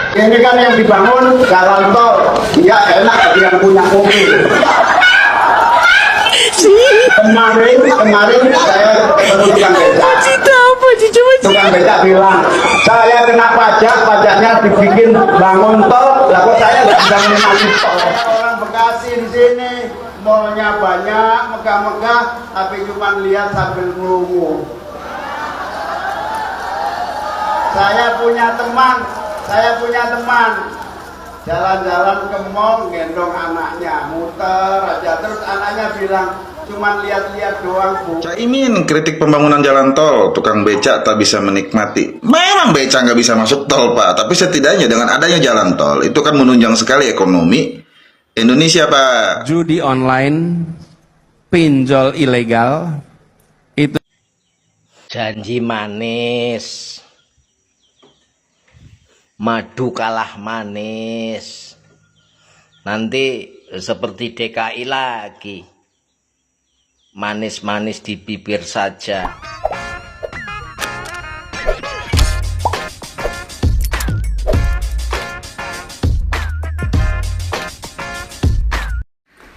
Ini kan yang dibangun jalan tol, ya enak bagi yang punya mobil. Kemarin saya ketemu tukang becak. Tukang becak bilang, saya kena pajak, pajaknya dibikin bangun tol, lah kok saya nggak bisa menikmati tol. Orang Bekasi di sini, mallnya banyak, megah-megah, tapi cuma lihat sambil ngelungu. Saya punya teman, jalan-jalan ke mall, gendong anaknya, muter aja, terus anaknya bilang, cuman lihat-lihat doang bu. Caimin kritik pembangunan jalan tol, tukang becak tak bisa menikmati. Memang becak nggak bisa masuk tol pak, tapi setidaknya dengan adanya jalan tol itu kan menunjang sekali ekonomi Indonesia pak. Judi online, pinjol ilegal, itu janji manis, madu kalah manis, nanti seperti DKI lagi. Manis-manis di bibir saja.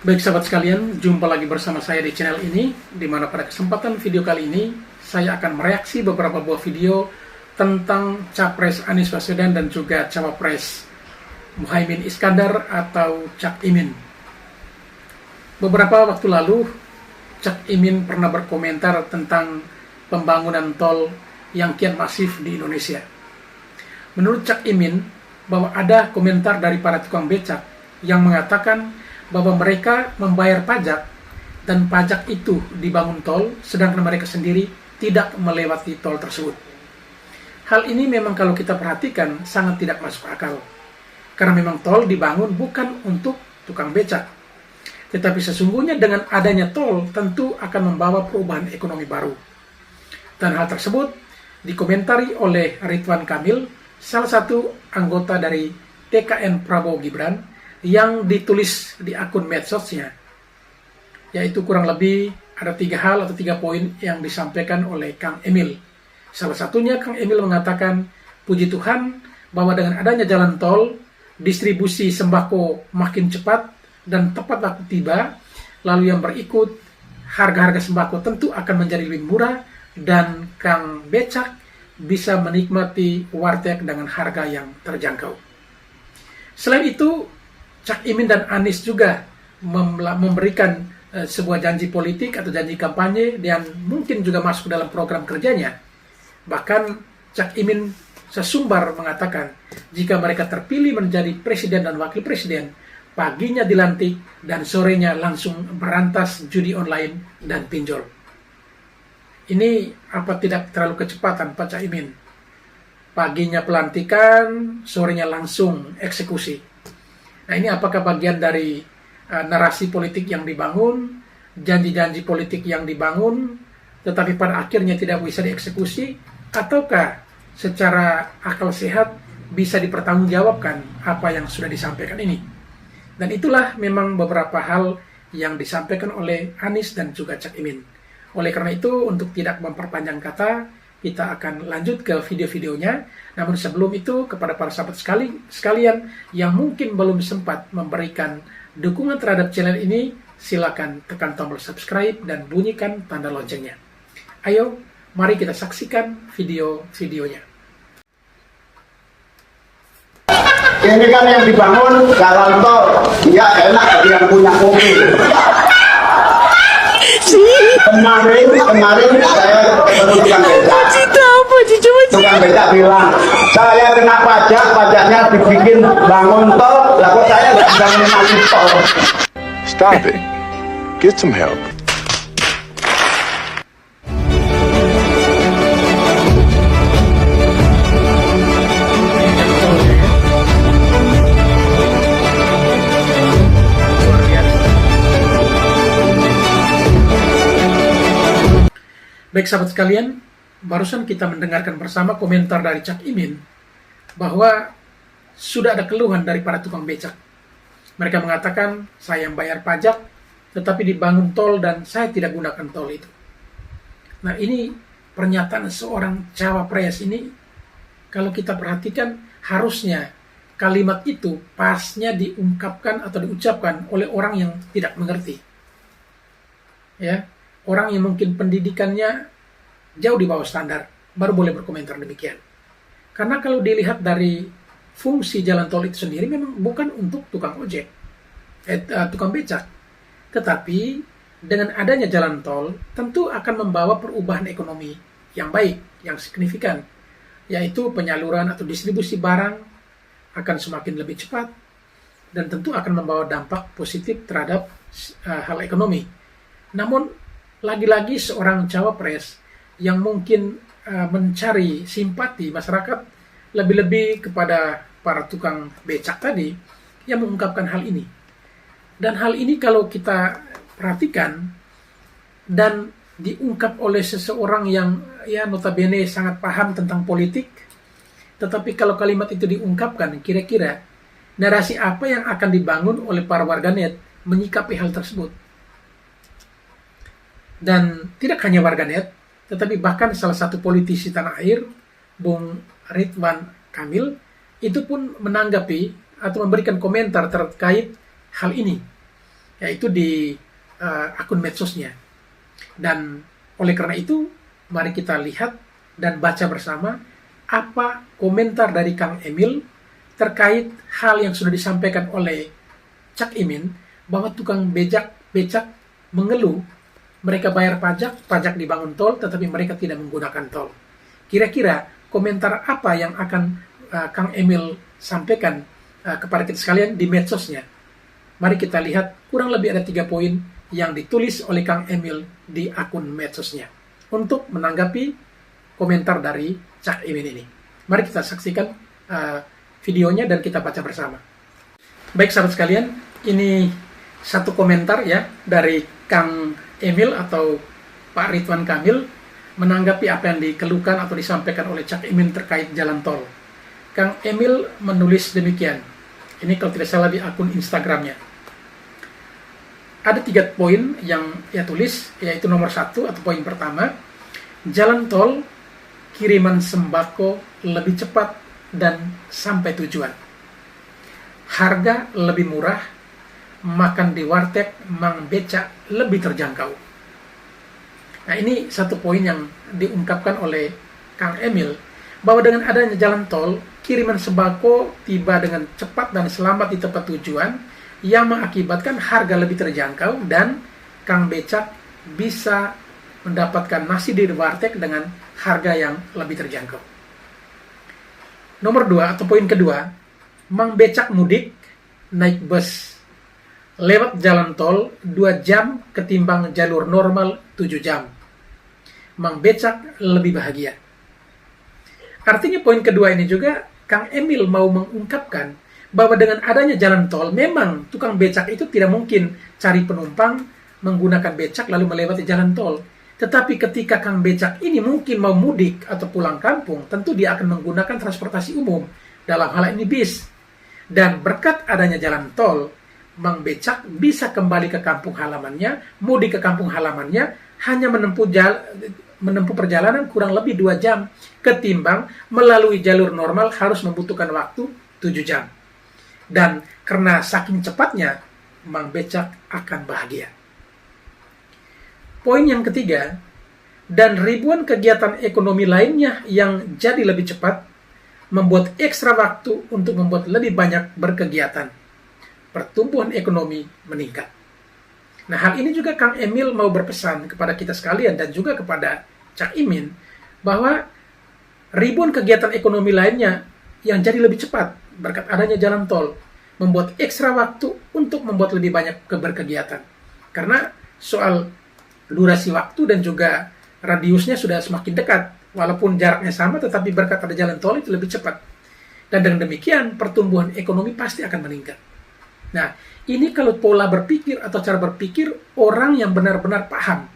Baik sahabat sekalian, jumpa lagi bersama saya di channel ini, di mana pada kesempatan video kali ini saya akan mereaksi beberapa buah video tentang Capres Anies Baswedan dan juga Cawapres Muhaimin Iskandar atau Cak Imin. Beberapa waktu lalu Cak Imin pernah berkomentar tentang pembangunan tol yang kian masif di Indonesia. Menurut Cak Imin, bahwa ada komentar dari para tukang becak yang mengatakan bahwa mereka membayar pajak dan pajak itu dibangun tol, sedangkan mereka sendiri tidak melewati tol tersebut. Hal ini memang kalau kita perhatikan sangat tidak masuk akal, karena memang tol dibangun bukan untuk tukang becak. Tetapi sesungguhnya dengan adanya tol tentu akan membawa perubahan ekonomi baru. Dan hal tersebut dikomentari oleh Ridwan Kamil, salah satu anggota dari TKN Prabowo Gibran, yang ditulis di akun medsosnya. Yaitu kurang lebih ada 3 hal atau 3 poin yang disampaikan oleh Kang Emil. Salah satunya Kang Emil mengatakan, puji Tuhan bahwa dengan adanya jalan tol, distribusi sembako makin cepat dan tepat waktu tiba, lalu yang berikut harga-harga sembako tentu akan menjadi lebih murah dan Kang Becak bisa menikmati warteg dengan harga yang terjangkau. Selain itu, Cak Imin dan Anies juga memberikan sebuah janji politik atau janji kampanye yang mungkin juga masuk dalam program kerjanya. Bahkan Cak Imin sesumbar mengatakan jika mereka terpilih menjadi presiden dan wakil presiden, paginya dilantik dan sorenya langsung berantas judi online dan pinjol. Ini apa tidak terlalu kecepatan Pak Caimin? Paginya pelantikan, sorenya langsung eksekusi. Nah ini apakah bagian dari narasi politik yang dibangun, janji-janji politik yang dibangun, tetapi pada akhirnya tidak bisa dieksekusi, ataukah secara akal sehat bisa dipertanggungjawabkan apa yang sudah disampaikan ini? Dan itulah memang beberapa hal yang disampaikan oleh Anies dan juga Cak Imin. Oleh karena itu, untuk tidak memperpanjang kata, kita akan lanjut ke video-videonya. Namun sebelum itu, kepada para sahabat sekalian yang mungkin belum sempat memberikan dukungan terhadap channel ini, silakan tekan tombol subscribe dan bunyikan tanda loncengnya. Ayo, mari kita saksikan video-videonya. Ini kan yang dibangun jalan tol, ya enak bagi yang punya mobil. Kemarin saya ketemu tukang becak. Tukang becak bilang, saya kena pajak, pajaknya dibikin bangun tol, lah kok saya nggak bisa menikmati tol. Stop it. Get some help. Baik sahabat sekalian, barusan kita mendengarkan bersama komentar dari Cak Imin bahwa sudah ada keluhan dari para tukang becak. Mereka mengatakan, saya yang bayar pajak, tetapi dibangun tol dan saya tidak gunakan tol itu. Nah ini pernyataan seorang cawapres ini, kalau kita perhatikan harusnya kalimat itu pasnya diungkapkan atau diucapkan oleh orang yang tidak mengerti. Ya, orang yang mungkin pendidikannya jauh di bawah standar baru boleh berkomentar demikian. Karena kalau dilihat dari fungsi jalan tol itu sendiri memang bukan untuk tukang ojek, tukang becak. Tetapi dengan adanya jalan tol tentu akan membawa perubahan ekonomi yang baik, yang signifikan, yaitu penyaluran atau distribusi barang akan semakin lebih cepat dan tentu akan membawa dampak positif terhadap hal ekonomi. Namun lagi-lagi seorang cawapres yang mungkin mencari simpati masyarakat lebih-lebih kepada para tukang becak tadi yang mengungkapkan hal ini. Dan hal ini kalau kita perhatikan dan diungkap oleh seseorang yang ya notabene sangat paham tentang politik, tetapi kalau kalimat itu diungkapkan, kira-kira narasi apa yang akan dibangun oleh para warganet menyikapi hal tersebut? Dan tidak hanya warganet, tetapi bahkan salah satu politisi tanah air, Bung Ridwan Kamil, itu pun menanggapi atau memberikan komentar terkait hal ini, yaitu di akun medsosnya. Dan oleh karena itu, mari kita lihat dan baca bersama apa komentar dari Kang Emil terkait hal yang sudah disampaikan oleh Cak Imin, bahwa tukang becak mengeluh mereka bayar pajak dibangun tol, tetapi mereka tidak menggunakan tol. Kira-kira komentar apa yang akan Kang Emil sampaikan kepada kita sekalian di medsosnya? Mari kita lihat, kurang lebih ada 3 poin yang ditulis oleh Kang Emil di akun medsosnya untuk menanggapi komentar dari Cak Imin ini. Mari kita saksikan videonya dan kita baca bersama. Baik sahabat sekalian, ini satu komentar ya dari Kang Emil atau Pak Ridwan Kamil menanggapi apa yang dikeluhkan atau disampaikan oleh Cak Imin terkait jalan tol. Kang Emil menulis demikian. Ini kalau tidak salah di akun Instagramnya. Ada 3 poin yang ia tulis, yaitu nomor 1 atau poin pertama, jalan tol kiriman sembako lebih cepat dan sampai tujuan. Harga lebih murah, makan di warteg Mang Becak lebih terjangkau. Nah, ini satu poin yang diungkapkan oleh Kang Emil, bahwa dengan adanya jalan tol, kiriman sembako tiba dengan cepat dan selamat di tempat tujuan, yang mengakibatkan harga lebih terjangkau dan Kang Becak bisa mendapatkan nasi di warteg dengan harga yang lebih terjangkau. Nomor 2 atau poin kedua, Mang Becak mudik naik bus lewat jalan tol 2 jam ketimbang jalur normal 7 jam. Mang Becak lebih bahagia. Artinya poin kedua ini juga Kang Emil mau mengungkapkan bahwa dengan adanya jalan tol memang tukang becak itu tidak mungkin cari penumpang menggunakan becak lalu melewati jalan tol. Tetapi ketika Kang Becak ini mungkin mau mudik atau pulang kampung, tentu dia akan menggunakan transportasi umum, dalam hal ini bis. Dan berkat adanya jalan tol, Mang Becak bisa kembali ke kampung halamannya, mudik ke kampung halamannya, hanya menempuh perjalanan kurang lebih 2 jam, ketimbang melalui jalur normal harus membutuhkan waktu 7 jam. Dan karena saking cepatnya, Mang Becak akan bahagia. Poin yang ketiga, dan ribuan kegiatan ekonomi lainnya yang jadi lebih cepat, membuat ekstra waktu untuk membuat lebih banyak berkegiatan. Pertumbuhan ekonomi meningkat. Nah, hal ini juga Kang Emil mau berpesan kepada kita sekalian dan juga kepada Cak Imin, bahwa ribuan kegiatan ekonomi lainnya yang jadi lebih cepat berkat adanya jalan tol, membuat ekstra waktu untuk membuat lebih banyak berkegiatan. Karena soal durasi waktu dan juga radiusnya sudah semakin dekat, walaupun jaraknya sama, tetapi berkat ada jalan tol itu lebih cepat. Dan dengan demikian, pertumbuhan ekonomi pasti akan meningkat. Nah, ini kalau pola berpikir atau cara berpikir orang yang benar-benar paham.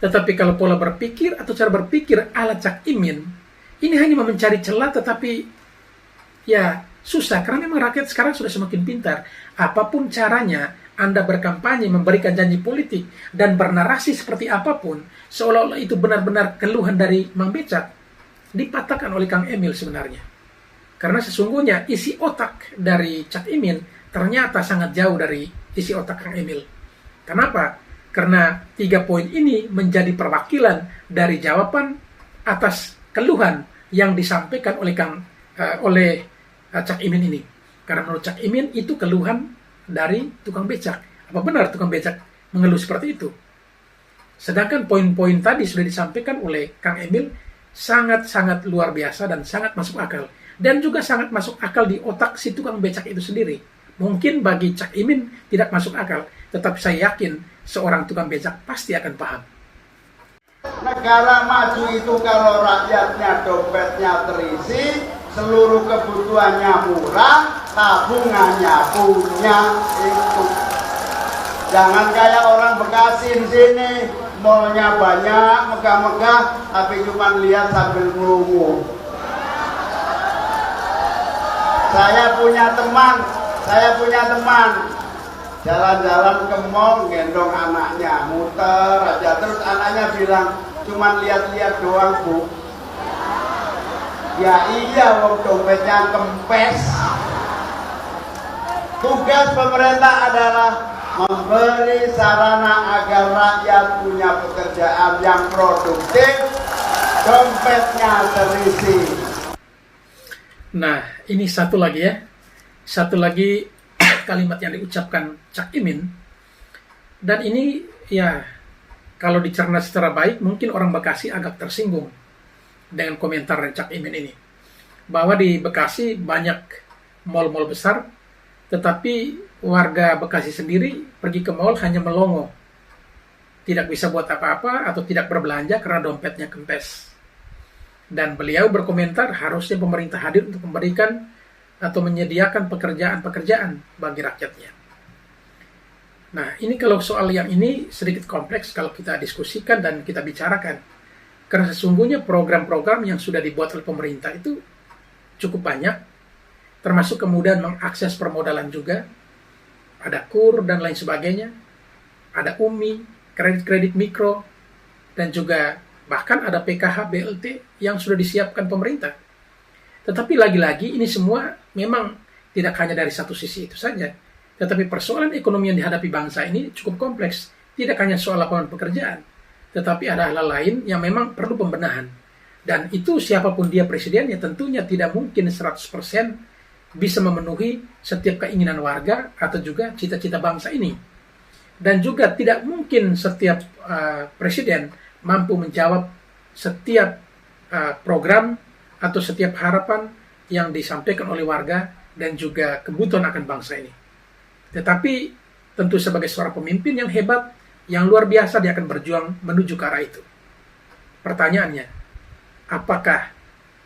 Tetapi kalau pola berpikir atau cara berpikir ala Cak Imin, ini hanya mencari celah, tetapi ya susah, karena memang rakyat sekarang sudah semakin pintar. Apapun caranya, Anda berkampanye, memberikan janji politik, dan bernarasi seperti apapun, seolah-olah itu benar-benar keluhan dari Mang Becak, dipatahkan oleh Kang Emil sebenarnya. Karena sesungguhnya isi otak dari Cak Imin ternyata sangat jauh dari isi otak Kang Emil. Kenapa? Karena 3 poin ini menjadi perwakilan dari jawaban atas keluhan yang disampaikan oleh Cak Imin ini. Karena menurut Cak Imin itu keluhan dari tukang becak. Apa benar tukang becak mengeluh seperti itu? Sedangkan poin-poin tadi sudah disampaikan oleh Kang Emil sangat-sangat luar biasa dan sangat masuk akal. Dan juga sangat masuk akal di otak si tukang becak itu sendiri. Mungkin bagi Cak Imin tidak masuk akal, tetapi saya yakin seorang tukang becak pasti akan paham. Negara maju itu kalau rakyatnya dompetnya terisi, seluruh kebutuhannya murah, tabungannya punya itu. Jangan kayak orang Bekasi di sini, mallnya banyak, megah-megah, tapi cuma lihat sambil ngelungu. Saya punya teman, jalan-jalan ke mall, gendong anaknya, muter aja, terus anaknya bilang, cuma lihat-lihat doang bu. Ya iya, wong dompetnya kempes. Tugas pemerintah adalah memberi sarana agar rakyat punya pekerjaan yang produktif, dompetnya terisi. Nah, ini satu lagi ya. Satu lagi kalimat yang diucapkan Cak Imin. Dan ini ya, kalau dicerna secara baik, mungkin orang Bekasi agak tersinggung dengan komentar dari Cak Imin ini. Bahwa di Bekasi banyak mal-mal besar, tetapi warga Bekasi sendiri pergi ke mall hanya melongo. Tidak bisa buat apa-apa atau tidak berbelanja karena dompetnya kempes. Dan beliau berkomentar harusnya pemerintah hadir untuk memberikan atau menyediakan pekerjaan-pekerjaan bagi rakyatnya. Nah, ini kalau soal yang ini sedikit kompleks kalau kita diskusikan dan kita bicarakan. Karena sesungguhnya program-program yang sudah dibuat oleh pemerintah itu cukup banyak, termasuk kemudian mengakses permodalan juga. Ada KUR dan lain sebagainya, ada UMI, kredit-kredit mikro, dan juga bahkan ada PKH, BLT yang sudah disiapkan pemerintah. Tetapi lagi-lagi ini semua memang tidak hanya dari satu sisi itu saja. Tetapi persoalan ekonomi yang dihadapi bangsa ini cukup kompleks. Tidak hanya soal lapangan pekerjaan, tetapi ada hal lain yang memang perlu pembenahan. Dan itu siapapun dia presidennya tentunya tidak mungkin 100% bisa memenuhi setiap keinginan warga atau juga cita-cita bangsa ini. Dan juga tidak mungkin setiap presiden mampu menjawab setiap program atau setiap harapan yang disampaikan oleh warga dan juga kebutuhan akan bangsa ini. Tetapi tentu sebagai seorang pemimpin yang hebat, yang luar biasa, dia akan berjuang menuju ke arah itu. Pertanyaannya, apakah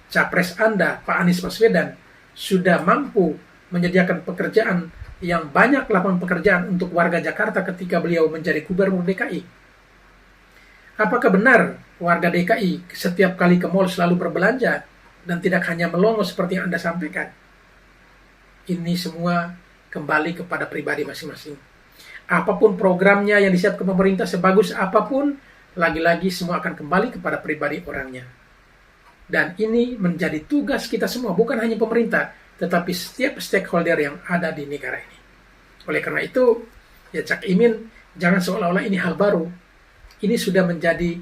capres Anda, Pak Anies Baswedan, sudah mampu menyediakan pekerjaan yang banyak lapangan pekerjaan untuk warga Jakarta ketika beliau menjadi gubernur DKI? Apakah benar warga DKI setiap kali ke mall selalu berbelanja dan tidak hanya melongo seperti yang Anda sampaikan? Ini semua kembali kepada pribadi masing-masing. Apapun programnya yang disiapkan pemerintah, sebagus apapun, lagi-lagi semua akan kembali kepada pribadi orangnya. Dan ini menjadi tugas kita semua, bukan hanya pemerintah, tetapi setiap stakeholder yang ada di negara ini. Oleh karena itu, ya Cak Imin, jangan seolah-olah ini hal baru. Ini sudah menjadi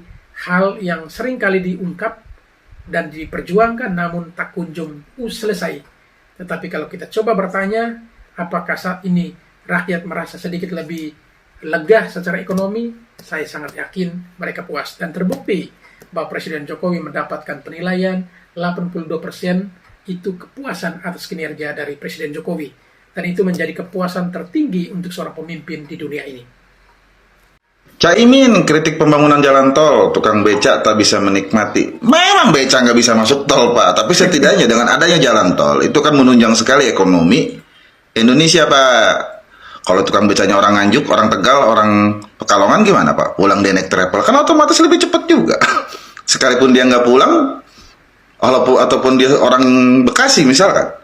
hal yang sering kali diungkap dan diperjuangkan, namun tak kunjung selesai. Tetapi kalau kita coba bertanya, apakah saat ini rakyat merasa sedikit lebih lega secara ekonomi? Saya sangat yakin mereka puas. Dan terbukti bahwa Presiden Jokowi mendapatkan penilaian 82% itu kepuasan atas kinerja dari Presiden Jokowi. Dan itu menjadi kepuasan tertinggi untuk seorang pemimpin di dunia ini. Caimin kritik pembangunan jalan tol, tukang becak tak bisa menikmati. Memang becak nggak bisa masuk tol, Pak. Tapi setidaknya dengan adanya jalan tol, itu kan menunjang sekali ekonomi Indonesia, Pak. Kalau tukang becaknya orang Nganjuk, orang Tegal, orang Pekalongan gimana, Pak? Pulang dia naik travel, kan otomatis lebih cepat juga. Sekalipun dia nggak pulang, ataupun dia orang Bekasi misalkan.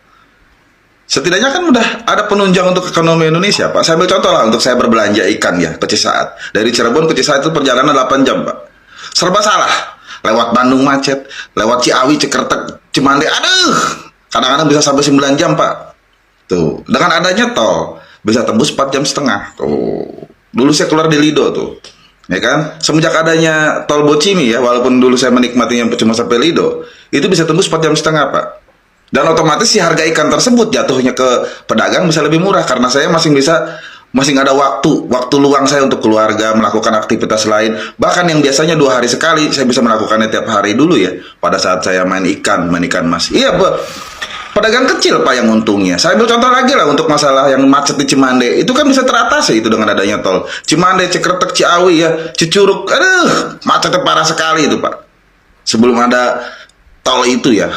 Setidaknya kan udah ada penunjang untuk ekonomi Indonesia, Pak. Saya ambil contoh lah untuk saya berbelanja ikan ya, ke Cisaat. Dari Cirebon ke Cisaat itu perjalanan 8 jam, Pak. Serba salah. Lewat Bandung macet, lewat Ciawi, Cekertek, Cimande. Aduh, Kadang-kadang bisa sampai 9 jam, Pak. Tuh, dengan adanya tol bisa tembus 4 jam setengah. Tuh. Dulu saya keluar di Lido tuh. Ya kan? Semenjak adanya tol Bocimi ya, walaupun dulu saya menikmatinya cuma sampai Lido, itu bisa tembus 4 jam setengah, Pak. Dan otomatis si harga ikan tersebut jatuhnya ke pedagang bisa lebih murah karena saya masih nggak ada waktu luang saya untuk keluarga, melakukan aktivitas lain. Bahkan yang biasanya 2 hari sekali, saya bisa melakukannya tiap hari dulu ya. Pada saat saya main ikan mas. Iya, pedagang kecil Pak yang untungnya. Saya ambil contoh lagi lah untuk masalah yang macet di Cimande. Itu kan bisa teratasi itu dengan adanya tol. Cimande, Cikretek, Ciawi ya, Cicurug. Aduh, macetnya parah sekali itu Pak. Sebelum ada tol itu ya.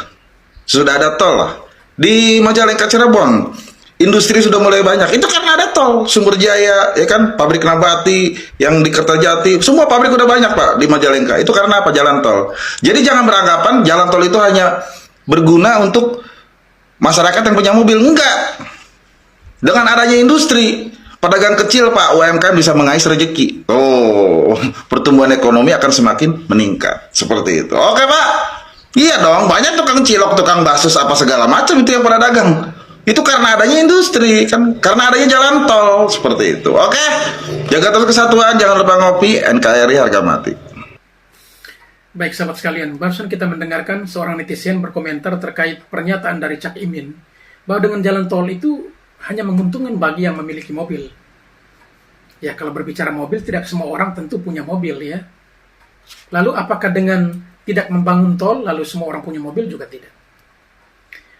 Sudah ada tol lah. Di Majalengka Cirebon, industri sudah mulai banyak. Itu karena ada tol. Sumber Jaya, ya kan, pabrik Nabati, yang di Kertajati, semua pabrik udah banyak Pak di Majalengka. Itu karena apa? Jalan tol. Jadi jangan beranggapan jalan tol itu hanya berguna untuk masyarakat yang punya mobil. Enggak. Dengan adanya industri, pedagang kecil Pak, UMKM bisa mengais rezeki. Oh, pertumbuhan ekonomi akan semakin meningkat. Seperti itu. Oke Pak. Iya dong, banyak tukang cilok, tukang bakso, apa segala macam itu yang pada dagang. Itu karena adanya industri, kan? Karena adanya jalan tol, seperti itu. Oke, jaga terus kesatuan, jangan lupa ngopi, NKRI harga mati. Baik sahabat sekalian, barusan kita mendengarkan seorang netizen berkomentar terkait pernyataan dari Cak Imin bahwa dengan jalan tol itu hanya menguntungkan bagi yang memiliki mobil. Ya, kalau berbicara mobil, tidak semua orang tentu punya mobil ya. Lalu apakah dengan tidak membangun tol, lalu semua orang punya mobil? Juga tidak.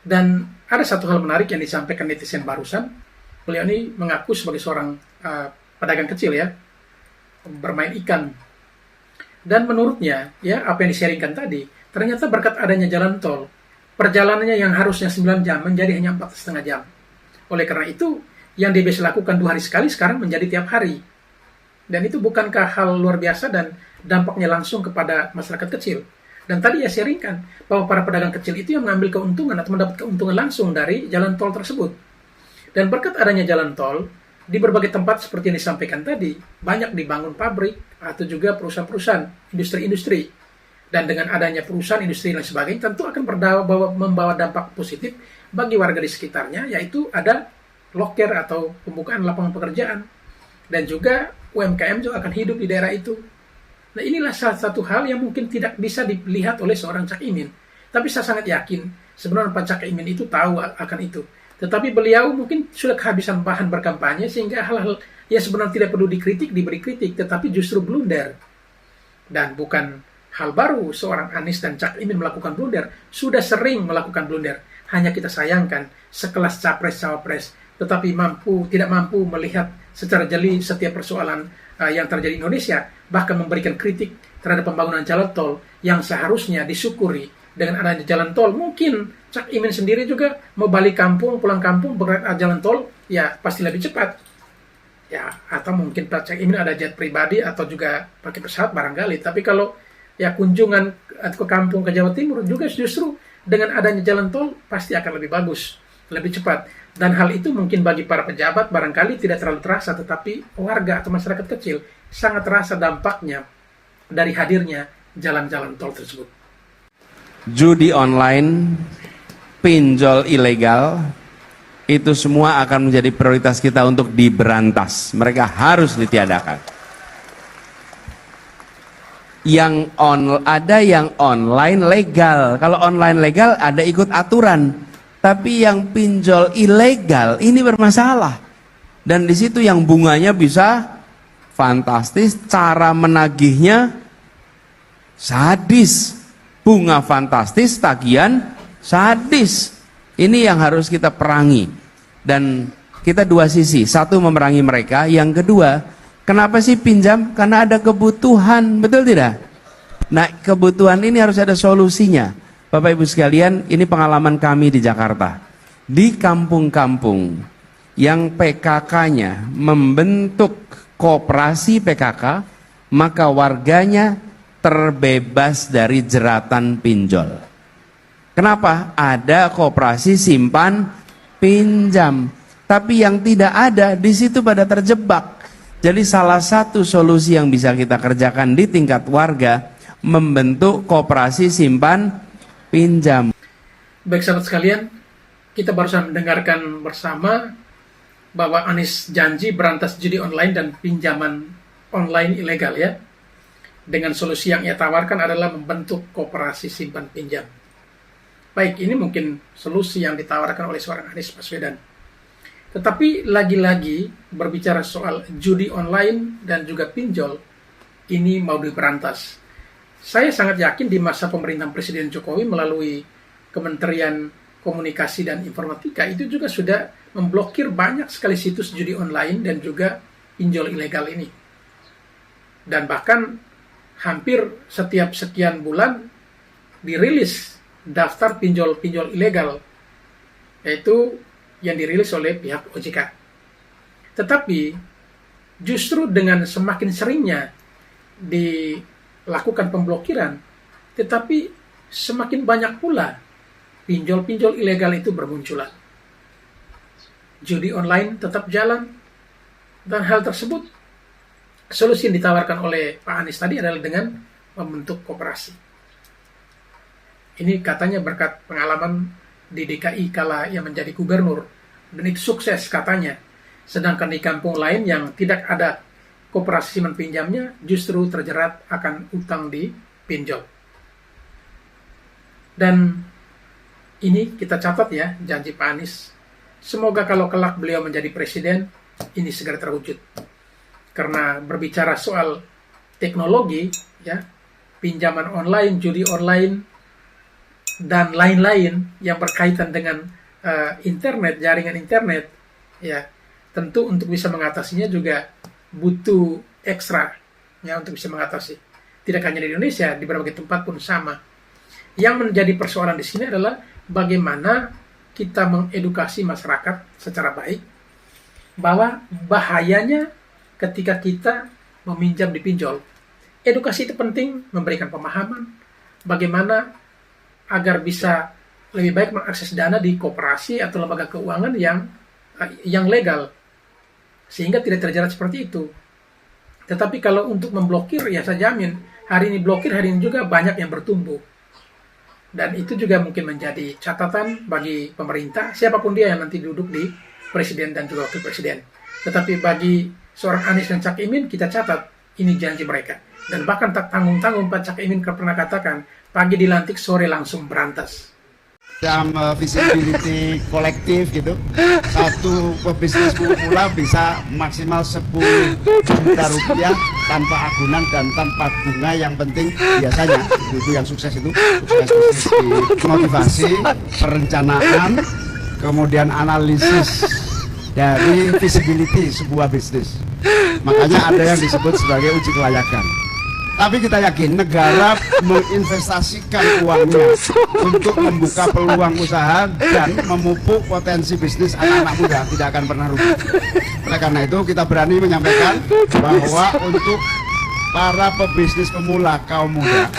Dan ada satu hal menarik yang disampaikan netizen barusan. Beliau ini mengaku sebagai seorang pedagang kecil ya, bermain ikan. Dan menurutnya, ya apa yang di-sharingkan tadi, ternyata berkat adanya jalan tol, perjalanannya yang harusnya 9 jam menjadi hanya 4,5 jam. Oleh karena itu, yang dia bisa lakukan 2 hari sekali, sekarang menjadi tiap hari. Dan itu bukankah hal luar biasa dan dampaknya langsung kepada masyarakat kecil. Dan tadi ya sharingkan bahwa para pedagang kecil itu yang mengambil keuntungan atau mendapat keuntungan langsung dari jalan tol tersebut. Dan berkat adanya jalan tol, di berbagai tempat seperti yang disampaikan tadi, banyak dibangun pabrik atau juga perusahaan-perusahaan, industri-industri. Dan dengan adanya perusahaan, industri dan sebagainya, tentu akan membawa dampak positif bagi warga di sekitarnya, yaitu ada loker atau pembukaan lapangan pekerjaan. Dan juga UMKM juga akan hidup di daerah itu. Nah, inilah salah satu hal yang mungkin tidak bisa dilihat oleh seorang Cak Imin. Tapi saya sangat yakin sebenarnya Pak Cak Imin itu tahu akan itu. Tetapi beliau mungkin sudah kehabisan bahan berkampanye sehingga hal-hal yang sebenarnya tidak perlu dikritik, diberi kritik, tetapi justru blunder. Dan bukan hal baru seorang Anies dan Cak Imin melakukan blunder. Sudah sering melakukan blunder. Hanya kita sayangkan sekelas capres-cawapres tetapi tidak mampu melihat secara jeli setiap persoalan yang terjadi di Indonesia, bahkan memberikan kritik terhadap pembangunan jalan tol yang seharusnya disyukuri. Dengan adanya jalan tol, mungkin Cak Imin sendiri juga mau balik kampung, pulang kampung, bergerak jalan tol, ya pasti lebih cepat. Ya, atau mungkin Pak Cak Imin ada jet pribadi atau juga pakai pesawat barangkali. Tapi kalau ya kunjungan ke kampung ke Jawa Timur juga justru dengan adanya jalan tol pasti akan lebih bagus, lebih cepat. Dan hal itu mungkin bagi para pejabat barangkali tidak terlalu terasa, tetapi warga atau masyarakat kecil sangat terasa dampaknya dari hadirnya jalan-jalan tol tersebut. Judi online, pinjol ilegal, itu semua akan menjadi prioritas kita untuk diberantas. Mereka harus ditiadakan. Ada yang online legal. Kalau online legal ada ikut aturan. Tapi yang pinjol ilegal ini bermasalah. Dan di situ yang bunganya bisa fantastis, cara menagihnya sadis. Bunga fantastis, tagihan sadis. Ini yang harus kita perangi. Dan kita dua sisi. Satu memerangi mereka, yang kedua, kenapa sih pinjam? Karena ada kebutuhan, betul tidak? Nah, kebutuhan ini harus ada solusinya. Bapak Ibu sekalian, ini pengalaman kami di Jakarta. Di kampung-kampung yang PKK-nya membentuk koperasi PKK, maka warganya terbebas dari jeratan pinjol. Kenapa? Ada koperasi simpan pinjam. Tapi yang tidak ada, di situ pada terjebak. Jadi salah satu solusi yang bisa kita kerjakan di tingkat warga, membentuk koperasi simpan pinjam. Baik sahabat sekalian, kita barusan mendengarkan bersama bahwa Anies janji berantas judi online dan pinjaman online ilegal ya. Dengan solusi yang ia tawarkan adalah membentuk koperasi simpan pinjam. Baik, ini mungkin solusi yang ditawarkan oleh seorang Anies Baswedan. Tetapi lagi-lagi berbicara soal judi online dan juga pinjol, ini mau diberantas. Saya sangat yakin di masa pemerintahan Presiden Jokowi melalui Kementerian Komunikasi dan Informatika itu juga sudah memblokir banyak sekali situs judi online dan juga pinjol ilegal ini. Dan bahkan hampir setiap sekian bulan dirilis daftar pinjol-pinjol ilegal, yaitu yang dirilis oleh pihak OJK. Tetapi justru dengan semakin seringnya dilakukan pemblokiran, tetapi semakin banyak pula pinjol-pinjol ilegal itu bermunculan. Judi online tetap jalan, dan hal tersebut solusi yang ditawarkan oleh Pak Anies tadi adalah dengan membentuk koperasi. Ini katanya berkat pengalaman di DKI kala yang menjadi gubernur, dan itu sukses katanya. Sedangkan di kampung lain yang tidak ada koperasi simpan pinjamnya justru terjerat akan utang di pinjol. Dan ini kita catat ya janji Pak Anies. Semoga kalau kelak beliau menjadi presiden, ini segera terwujud. Karena berbicara soal teknologi, ya, pinjaman online, judi online, dan lain-lain yang berkaitan dengan internet, jaringan internet, ya, tentu untuk bisa mengatasinya juga butuh ekstra, ya, untuk bisa mengatasi. Tidak hanya di Indonesia, di berbagai tempat pun sama. Yang menjadi persoalan di sini adalah bagaimana kita mengedukasi masyarakat secara baik bahwa bahayanya ketika kita meminjam di pinjol. Edukasi itu penting, memberikan pemahaman bagaimana agar bisa lebih baik mengakses dana di koperasi atau lembaga keuangan yang legal, sehingga tidak terjerat seperti itu. Tetapi kalau untuk memblokir, ya saya jamin hari ini blokir, hari ini juga banyak yang bertumbuh. Dan itu juga mungkin menjadi catatan bagi pemerintah, siapapun dia yang nanti duduk di presiden dan juga wakil presiden. Tetapi bagi seorang Anies dan Cak Imin, kita catat, ini janji mereka. Dan bahkan tak tanggung-tanggung Pak Cak Imin pernah katakan, pagi dilantik, sore langsung berantas. Visibility kolektif gitu, satu pebisnis pemula bisa maksimal 10 juta rupiah tanpa agunan dan tanpa bunga. Yang penting biasanya itu yang sukses itu sukses di motivasi, perencanaan, kemudian analisis dari visibility sebuah bisnis. Makanya ada yang disebut sebagai uji kelayakan. Tapi kita yakin negara menginvestasikan uangnya untuk membuka peluang usaha dan memupuk potensi bisnis anak-anak muda, tidak akan pernah rugi. Oleh karena itu kita berani menyampaikan bahwa untuk para pebisnis pemula kaum muda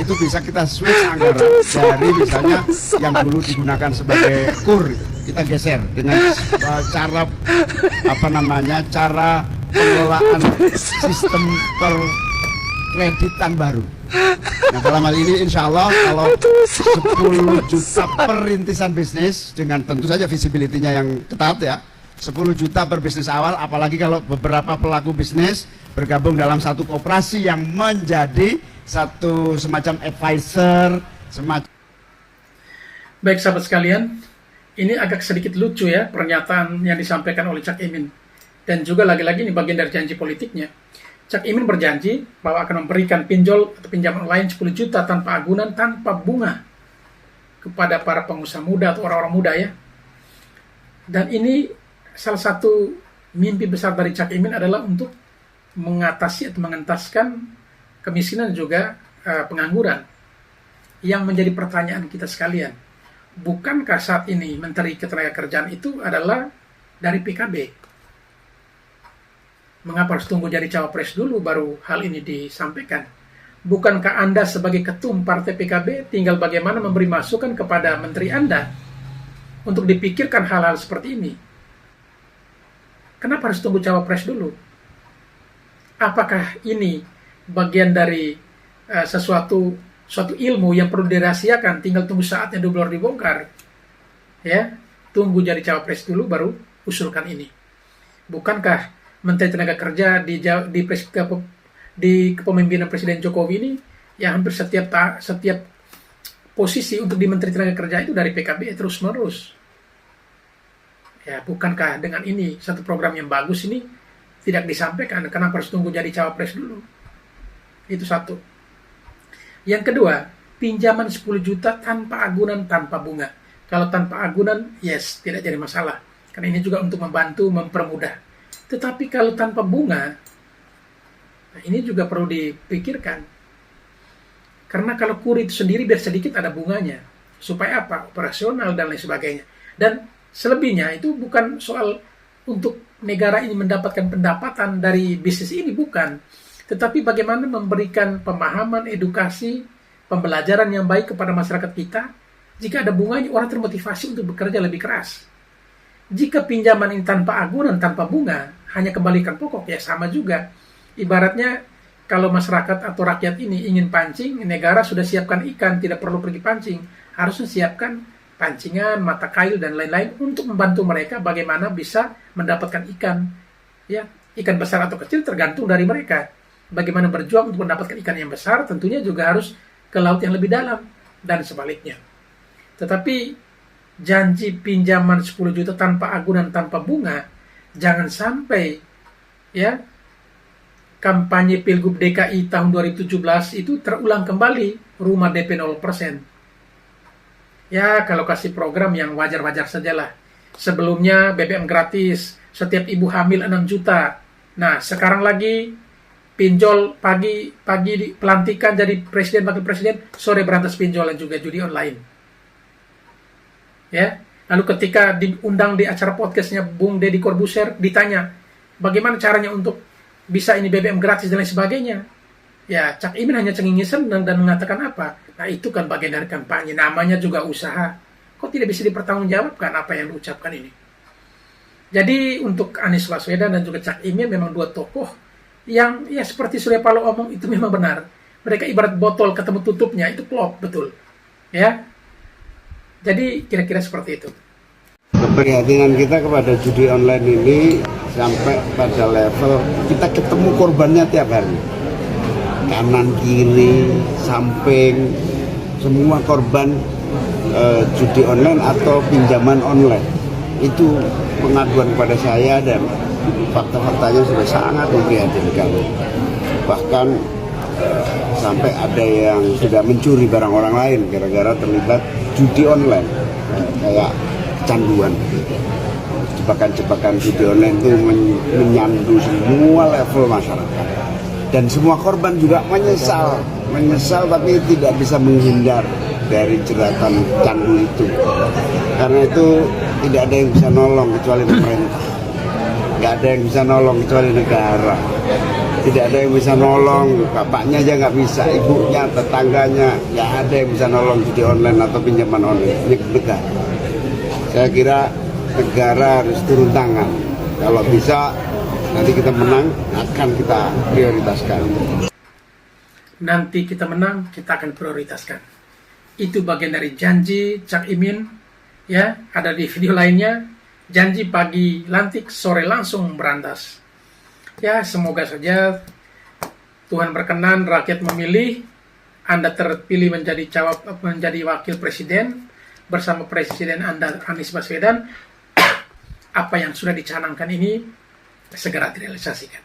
itu bisa kita switch anggaran dari misalnya yang dulu digunakan sebagai kur, kita geser dengan cara cara pengelolaan sistem kreditan baru. Nah, dalam hal ini insya Allah kalau 10 juta perintisan bisnis dengan tentu saja visibility-nya yang ketat ya, 10 juta per bisnis awal, apalagi kalau beberapa pelaku bisnis bergabung dalam satu koperasi yang menjadi satu semacam advisor, semacam. Baik sahabat sekalian, ini agak sedikit lucu ya pernyataan yang disampaikan oleh Cak Imin. Dan juga lagi-lagi ini bagian dari janji politiknya. Cak Imin berjanji bahwa akan memberikan pinjol atau pinjaman online 10 juta tanpa agunan, tanpa bunga kepada para pengusaha muda atau orang-orang muda ya. Dan ini salah satu mimpi besar dari Cak Imin adalah untuk mengatasi atau mengentaskan kemiskinan dan juga pengangguran. Yang menjadi pertanyaan kita sekalian, bukankah saat ini Menteri Ketenagakerjaan itu adalah dari PKB? Mengapa harus tunggu jadi cawapres dulu baru hal ini disampaikan? Bukankah Anda sebagai ketum partai PKB tinggal bagaimana memberi masukan kepada menteri Anda untuk dipikirkan hal-hal seperti ini? Kenapa harus tunggu cawapres dulu? Apakah ini bagian dari suatu ilmu yang perlu dirahasiakan, tinggal tunggu saatnya dulu baru dibongkar? Ya, tunggu jadi cawapres dulu baru usulkan ini. Bukankah Menteri Tenaga Kerja di kepemimpinan Presiden Jokowi ini ya hampir setiap posisi untuk di Menteri Tenaga Kerja itu dari PKB terus menerus. Ya, bukankah dengan ini satu program yang bagus ini tidak disampaikan? Kenapa harus tunggu jadi cawapres dulu? Itu satu. Yang kedua, pinjaman 10 juta tanpa agunan, tanpa bunga. Kalau tanpa agunan, yes, tidak jadi masalah. Karena ini juga untuk membantu, mempermudah. Tetapi kalau tanpa bunga, nah ini juga perlu dipikirkan. Karena kalau KUR itu sendiri biar sedikit ada bunganya. Supaya apa? Operasional dan lain sebagainya. Dan selebihnya itu bukan soal untuk negara ini mendapatkan pendapatan dari bisnis ini, bukan. Tetapi bagaimana memberikan pemahaman, edukasi, pembelajaran yang baik kepada masyarakat kita. Jika ada bunganya, orang termotivasi untuk bekerja lebih keras. Jika pinjaman ini tanpa agunan, tanpa bunga, hanya kembalikan pokok, ya sama juga. Ibaratnya, kalau masyarakat atau rakyat ini ingin pancing, negara sudah siapkan ikan, tidak perlu pergi pancing. Harusnya siapkan pancingan, mata kail, dan lain-lain untuk membantu mereka bagaimana bisa mendapatkan ikan. Ya, ikan besar atau kecil tergantung dari mereka. Bagaimana berjuang untuk mendapatkan ikan yang besar, tentunya juga harus ke laut yang lebih dalam, dan sebaliknya. Tetapi janji pinjaman 10 juta tanpa agunan, tanpa bunga, jangan sampai ya kampanye Pilgub DKI tahun 2017 itu terulang kembali, rumah DP 0%. Ya, kalau kasih program yang wajar-wajar sajalah. Sebelumnya BBM gratis, setiap ibu hamil 6 juta. Nah, sekarang lagi pinjol pagi pelantikan jadi presiden, wakil presiden, sore berantas pinjol dan juga judi online. Ya, lalu ketika diundang di acara podcastnya Bung Deddy Corbuzier, ditanya bagaimana caranya untuk bisa ini BBM gratis dan lain sebagainya. Ya, Cak Imin hanya cengengesan dan mengatakan apa? Nah, itu kan bagian dari kampanye, namanya juga usaha. Kok tidak bisa dipertanggungjawabkan apa yang diucapkan ini? Jadi untuk Anies Baswedan dan juga Cak Imin memang dua tokoh yang ya seperti Surya Paloh omong itu memang benar. Mereka ibarat botol ketemu tutupnya, itu klop betul. Ya. Jadi kira-kira seperti itu. Keprihatinan kita kepada judi online ini sampai pada level kita ketemu korbannya tiap hari. Kanan, kiri, samping, semua korban judi online atau pinjaman online. Itu pengaduan kepada saya dan fakta-faktanya sudah sangat memprihatinkan. Bahkan sampai ada yang sudah mencuri barang orang lain gara-gara terlibat judi online, kayak kecanduan. Jebakan-jebakan judi online itu menyandu semua level masyarakat, dan semua korban juga menyesal tapi tidak bisa menghindar dari jeratan candu itu, karena itu tidak ada yang bisa nolong kecuali pemerintah, nggak ada yang bisa nolong kecuali negara. Tidak ada yang bisa nolong, bapaknya aja nggak bisa, ibunya, tetangganya, nggak ada yang bisa nolong judi online atau pinjaman online. Ini negara. Saya kira negara harus turun tangan. Kalau bisa nanti kita menang, akan kita prioritaskan. Nanti kita menang, kita akan prioritaskan. Itu bagian dari janji Cak Imin. Ya, ada di video lainnya. Janji pagi lantik, sore langsung berantas. Ya, semoga saja Tuhan berkenan, rakyat memilih, Anda terpilih menjadi wakil presiden bersama presiden Anda Anies Baswedan. Apa yang sudah dicanangkan ini segera direalisasikan.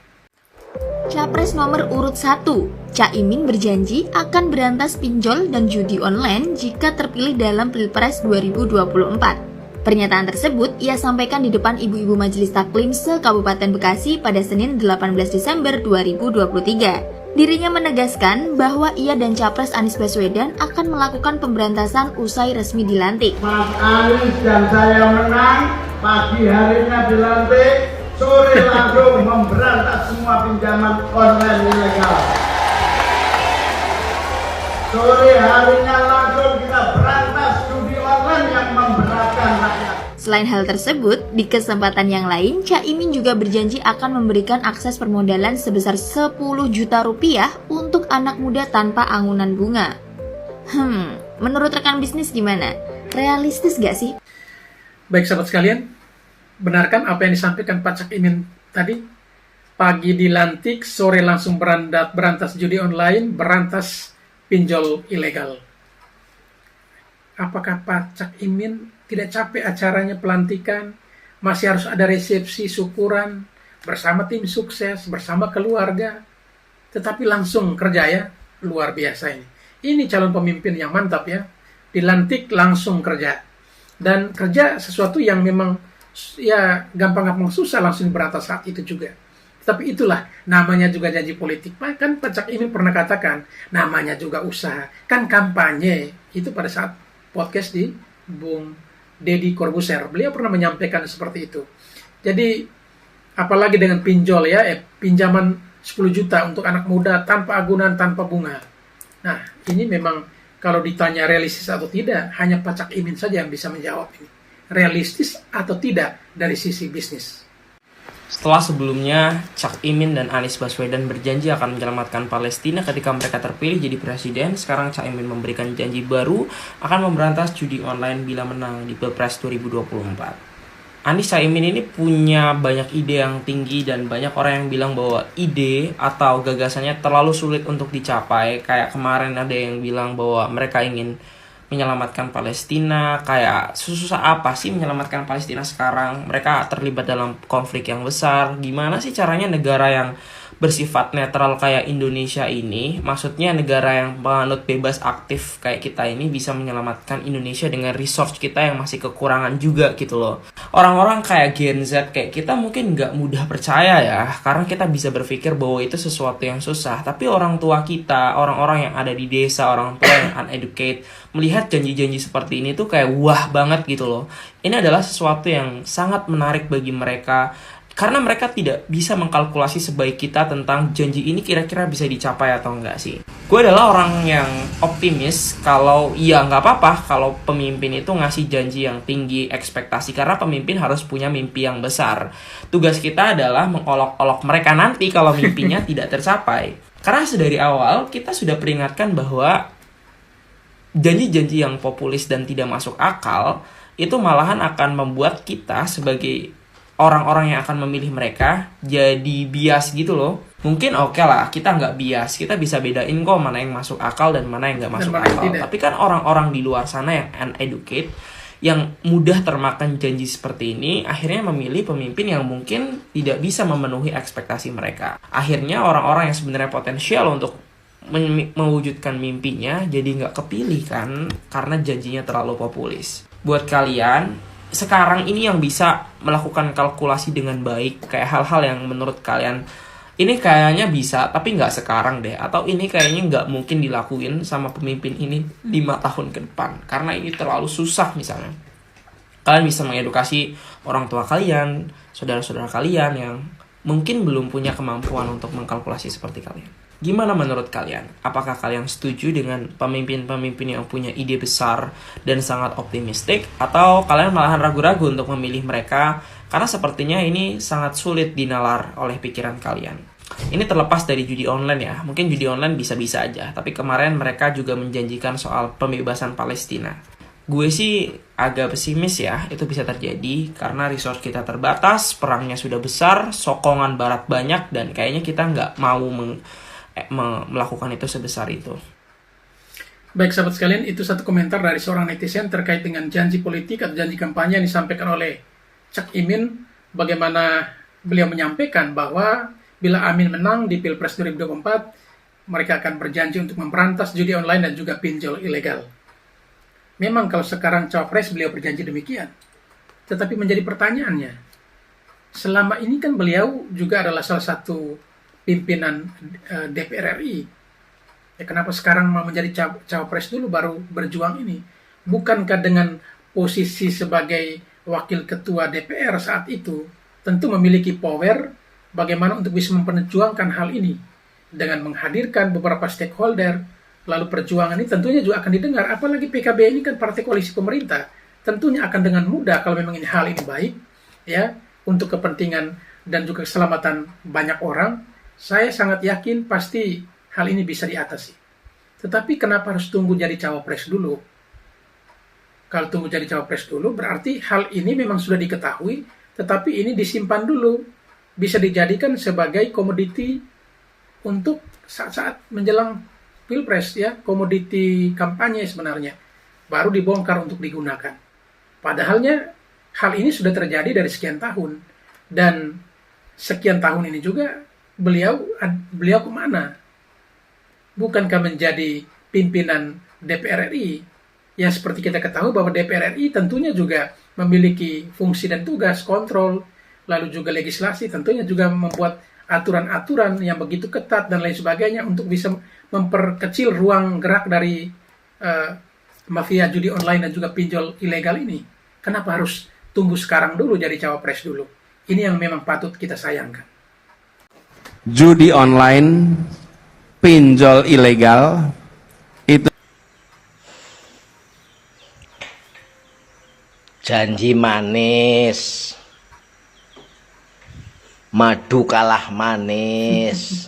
Capres nomor urut 1, Cak Imin berjanji akan berantas pinjol dan judi online jika terpilih dalam Pilpres 2024. Pernyataan tersebut ia sampaikan di depan ibu-ibu Majelis Taklim se-Kabupaten Bekasi pada Senin 18 Desember 2023. Dirinya menegaskan bahwa ia dan Capres Anies Baswedan akan melakukan pemberantasan usai resmi dilantik. Mas Anies dan saya menang, pagi harinya dilantik, sore langsung memberantas semua pinjaman online ilegal. Sore harinya langsung kita berantas judi online yang memberatkan rakyat. Selain hal tersebut, di kesempatan yang lain, Cak Imin juga berjanji akan memberikan akses permodalan sebesar 10 juta rupiah untuk anak muda tanpa anggunan bunga. Menurut rekan bisnis gimana? Realistis gak sih? Baik sahabat sekalian, benarkan apa yang disampaikan Pak Cak Imin tadi? Pagi dilantik, sore langsung berantas judi online, berantas pinjol ilegal. Apakah Pak Cak Imin tidak capek acaranya pelantikan? Masih harus ada resepsi syukuran bersama tim sukses, bersama keluarga, tetapi langsung kerja ya, luar biasa ini. Ini calon pemimpin yang mantap ya, dilantik langsung kerja. Dan kerja sesuatu yang memang ya gampang-gampang susah langsung berantas saat itu juga. Tapi itulah namanya juga janji politik. Kan Pak Cak Imin pernah katakan, namanya juga usaha. Kan kampanye, itu pada saat podcast di Bung Deddy Corbuzier. Beliau pernah menyampaikan seperti itu. Jadi, apalagi dengan pinjol ya, pinjaman 10 juta untuk anak muda tanpa agunan, tanpa bunga. Nah, ini memang kalau ditanya realistis atau tidak, hanya Pak Cak Imin saja yang bisa menjawab ini. Realistis atau tidak dari sisi bisnis. Setelah sebelumnya, Cak Imin dan Anies Baswedan berjanji akan menyelamatkan Palestina ketika mereka terpilih jadi presiden, sekarang Cak Imin memberikan janji baru akan memberantas judi online bila menang di Pilpres 2024. Anies Cak Imin ini punya banyak ide yang tinggi dan banyak orang yang bilang bahwa ide atau gagasannya terlalu sulit untuk dicapai. Kayak kemarin ada yang bilang bahwa mereka ingin menyelamatkan Palestina, kayak susah apa sih menyelamatkan Palestina sekarang? Mereka terlibat dalam konflik yang besar. Gimana sih caranya negara yang bersifat netral kayak Indonesia ini, maksudnya negara yang penganut bebas aktif kayak kita ini, bisa menyelamatkan Indonesia dengan resource kita yang masih kekurangan juga gitu loh. Orang-orang kayak Gen Z kayak kita mungkin nggak mudah percaya ya, karena kita bisa berpikir bahwa itu sesuatu yang susah. Tapi orang tua kita, orang-orang yang ada di desa, orang tua yang uneducated, melihat janji-janji seperti ini tuh kayak wah banget gitu loh. Ini adalah sesuatu yang sangat menarik bagi mereka, karena mereka tidak bisa mengkalkulasi sebaik kita tentang janji ini kira-kira bisa dicapai atau enggak sih. Gue adalah orang yang optimis kalau ya nggak apa-apa kalau pemimpin itu ngasih janji yang tinggi, ekspektasi, karena pemimpin harus punya mimpi yang besar. Tugas kita adalah mengolok-olok mereka nanti kalau mimpinya tidak tercapai. Karena sedari awal kita sudah peringatkan bahwa janji-janji yang populis dan tidak masuk akal itu malahan akan membuat kita sebagai orang-orang yang akan memilih mereka jadi bias gitu loh. Mungkin oke lah kita nggak bias, kita bisa bedain kok mana yang masuk akal dan mana yang nggak masuk akal. Tapi kan orang-orang di luar sana yang uneducated, yang mudah termakan janji seperti ini, akhirnya memilih pemimpin yang mungkin tidak bisa memenuhi ekspektasi mereka. Akhirnya orang-orang yang sebenarnya potensial untuk mewujudkan mimpinya jadi nggak kepilih kan, karena janjinya terlalu populis. Buat kalian sekarang ini yang bisa melakukan kalkulasi dengan baik, kayak hal-hal yang menurut kalian ini kayaknya bisa tapi nggak sekarang deh, atau ini kayaknya nggak mungkin dilakuin sama pemimpin ini 5 tahun ke depan karena ini terlalu susah misalnya. Kalian bisa mengedukasi orang tua kalian, saudara-saudara kalian yang mungkin belum punya kemampuan untuk mengkalkulasi seperti kalian. Gimana menurut kalian? Apakah kalian setuju dengan pemimpin-pemimpin yang punya ide besar dan sangat optimistik? Atau kalian malahan ragu-ragu untuk memilih mereka karena sepertinya ini sangat sulit dinalar oleh pikiran kalian? Ini terlepas dari judi online ya. Mungkin judi online bisa-bisa aja. Tapi kemarin mereka juga menjanjikan soal pembebasan Palestina. Gue sih agak pesimis ya, itu bisa terjadi karena resource kita terbatas, perangnya sudah besar, sokongan barat banyak, dan kayaknya kita nggak mau melakukan itu sebesar itu. Baik sahabat sekalian, itu satu komentar dari seorang netizen terkait dengan janji politik atau janji kampanye yang disampaikan oleh Cak Imin. Bagaimana beliau menyampaikan bahwa bila Amin menang di Pilpres 2024, mereka akan berjanji untuk memberantas judi online dan juga pinjol ilegal. Memang kalau sekarang Cawapres beliau berjanji demikian. Tetapi menjadi pertanyaannya, selama ini kan beliau juga adalah salah satu pimpinan DPR RI. Ya, kenapa sekarang mau menjadi Cawapres dulu baru berjuang ini? Bukankah dengan posisi sebagai wakil ketua DPR saat itu tentu memiliki power bagaimana untuk bisa memperjuangkan hal ini dengan menghadirkan beberapa stakeholder, lalu perjuangan ini tentunya juga akan didengar. Apalagi PKB ini kan partai koalisi pemerintah, tentunya akan dengan mudah kalau memang ini hal ini baik ya untuk kepentingan dan juga keselamatan banyak orang. Saya sangat yakin pasti hal ini bisa diatasi. Tetapi kenapa harus tunggu jadi cawapres dulu? Kalau tunggu jadi cawapres dulu, berarti hal ini memang sudah diketahui, tetapi ini disimpan dulu. Bisa dijadikan sebagai komoditi untuk saat-saat menjelang pilpres, ya, komoditi kampanye sebenarnya. Baru dibongkar untuk digunakan. Padahalnya hal ini sudah terjadi dari sekian tahun. Dan sekian tahun ini juga beliau kemana? Bukankah menjadi pimpinan DPR RI? Yang seperti kita ketahui bahwa DPR RI tentunya juga memiliki fungsi dan tugas kontrol, lalu juga legislasi, tentunya juga membuat aturan-aturan yang begitu ketat dan lain sebagainya untuk bisa memperkecil ruang gerak dari mafia judi online dan juga pinjol ilegal ini. Kenapa harus tunggu sekarang dulu jadi cawapres dulu? Ini yang memang patut kita sayangkan. Judi online, pinjol ilegal, itu Janji manis, madu kalah manis.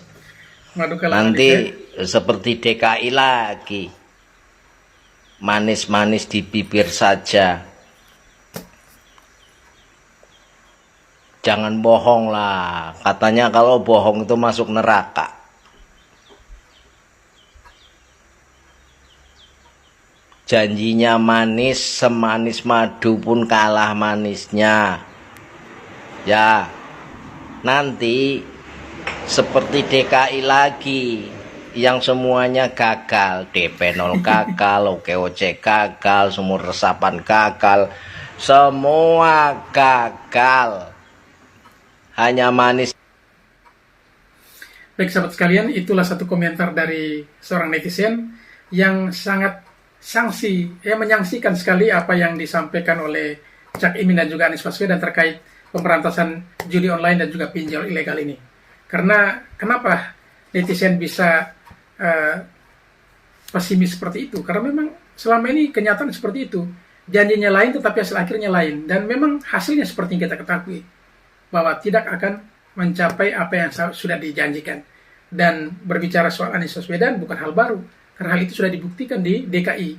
Madu kalah Nanti manis, seperti DKI lagi, manis-manis di bibir saja. Jangan bohong lah, katanya kalau bohong itu masuk neraka. Janjinya manis, semanis madu pun kalah manisnya. Ya, nanti seperti DKI lagi, yang semuanya gagal. DP 0 gagal, OKOC gagal, sumur resapan gagal, semua gagal. Hanya manis. Baik sahabat sekalian, itulah satu komentar dari seorang netizen yang sangat menyangsikan sekali apa yang disampaikan oleh Cak Imin dan juga Anies Baswedan terkait pemberantasan judi online dan juga pinjol ilegal ini. Karena kenapa netizen bisa pesimis seperti itu? Karena memang selama ini kenyataan seperti itu. Janjinya lain tetapi hasil akhirnya lain. Dan memang hasilnya seperti yang kita ketahui, bahwa tidak akan mencapai apa yang sudah dijanjikan. Dan berbicara soal Anies Baswedan bukan hal baru, karena hal itu sudah dibuktikan di DKI.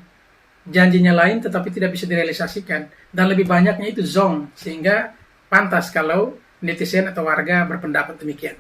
Janjinya lain tetapi tidak bisa direalisasikan. Dan lebih banyaknya itu zong, sehingga pantas kalau netizen atau warga berpendapat demikian.